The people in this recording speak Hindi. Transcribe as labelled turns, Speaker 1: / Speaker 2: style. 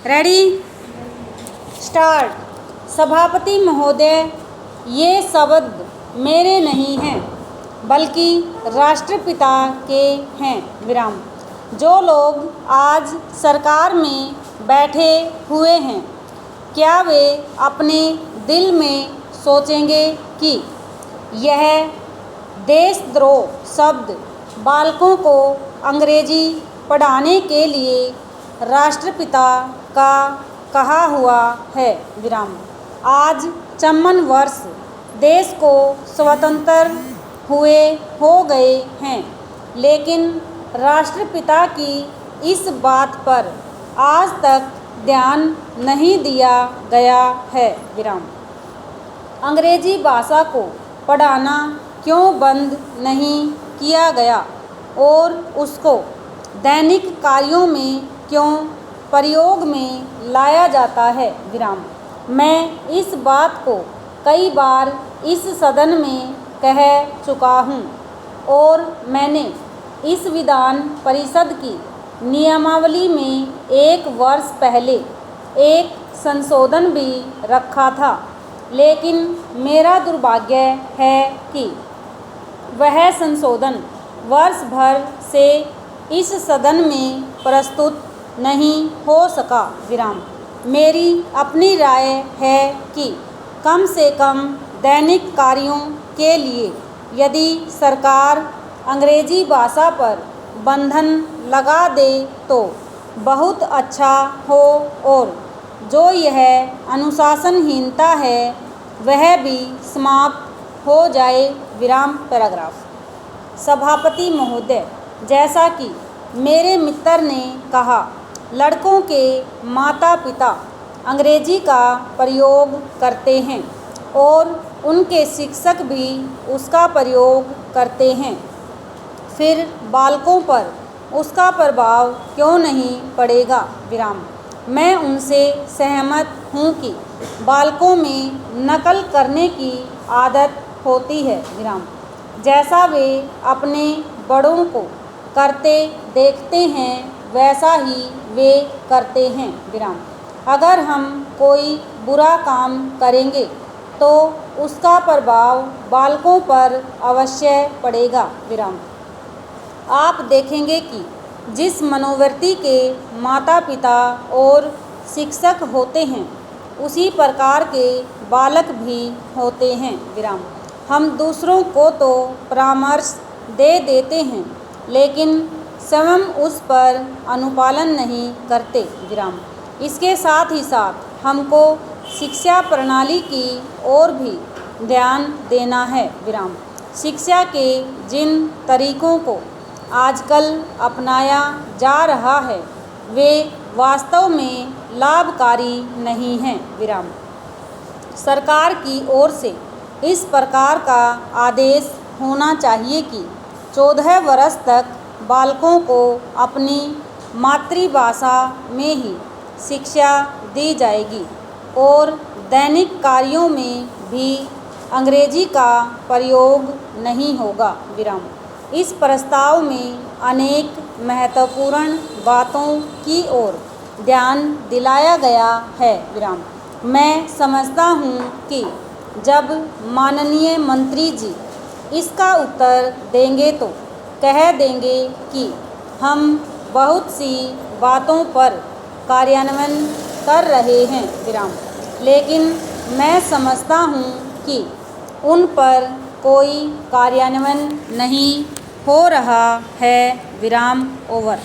Speaker 1: Ready start. सभापति महोदय, ये शब्द मेरे नहीं हैं बल्कि राष्ट्रपिता के हैं विराम। जो लोग आज सरकार में बैठे हुए हैं, क्या वे अपने दिल में सोचेंगे कि यह देशद्रोह शब्द बालकों को अंग्रेजी पढ़ाने के लिए राष्ट्रपिता का कहा हुआ है विराम। आज 54 वर्ष देश को स्वतंत्र हुए हो गए हैं, लेकिन राष्ट्रपिता की इस बात पर आज तक ध्यान नहीं दिया गया है विराम। अंग्रेजी भाषा को पढ़ाना क्यों बंद नहीं किया गया और उसको दैनिक कार्यों में क्यों प्रयोग में लाया जाता है विराम। मैं इस बात को कई बार इस सदन में कह चुका हूँ और मैंने इस विधान परिषद की नियमावली में 1 वर्ष पहले एक संशोधन भी रखा था, लेकिन मेरा दुर्भाग्य है कि वह संशोधन वर्ष भर से इस सदन में प्रस्तुत नहीं हो सका विराम। मेरी अपनी राय है कि कम से कम दैनिक कार्यों के लिए यदि सरकार अंग्रेजी भाषा पर बंधन लगा दे तो बहुत अच्छा हो और जो यह अनुशासनहीनता है वह भी समाप्त हो जाए विराम। पैराग्राफ। सभापति महोदय, जैसा कि मेरे मित्र ने कहा, लड़कों के माता पिता अंग्रेजी का प्रयोग करते हैं और उनके शिक्षक भी उसका प्रयोग करते हैं, फिर बालकों पर उसका प्रभाव क्यों नहीं पड़ेगा विराम। मैं उनसे सहमत हूँ कि बालकों में नकल करने की आदत होती है विराम, जैसा वे अपने बड़ों को करते देखते हैं वैसा ही वे करते हैं विराम। अगर हम कोई बुरा काम करेंगे तो उसका प्रभाव बालकों पर अवश्य पड़ेगा विराम। आप देखेंगे कि जिस मनोवृत्ति के माता पिता और शिक्षक होते हैं उसी प्रकार के बालक भी होते हैं विराम। हम दूसरों को तो परामर्श दे देते हैं लेकिन स्वयं उस पर अनुपालन नहीं करते विराम। इसके साथ ही साथ हमको शिक्षा प्रणाली की ओर भी ध्यान देना है विराम। शिक्षा के जिन तरीकों को आजकल अपनाया जा रहा है वे वास्तव में लाभकारी नहीं हैं विराम। सरकार की ओर से इस प्रकार का आदेश होना चाहिए कि 14 वर्ष तक बालकों को अपनी मातृभाषा में ही शिक्षा दी जाएगी और दैनिक कार्यों में भी अंग्रेजी का प्रयोग नहीं होगा विराम। इस प्रस्ताव में अनेक महत्वपूर्ण बातों की ओर ध्यान दिलाया गया है विराम। मैं समझता हूँ कि जब माननीय मंत्री जी इसका उत्तर देंगे तो कह देंगे कि हम बहुत सी बातों पर कार्यान्वयन कर रहे हैं विराम, लेकिन मैं समझता हूँ कि उन पर कोई कार्यान्वयन नहीं हो रहा है विराम। ओवर।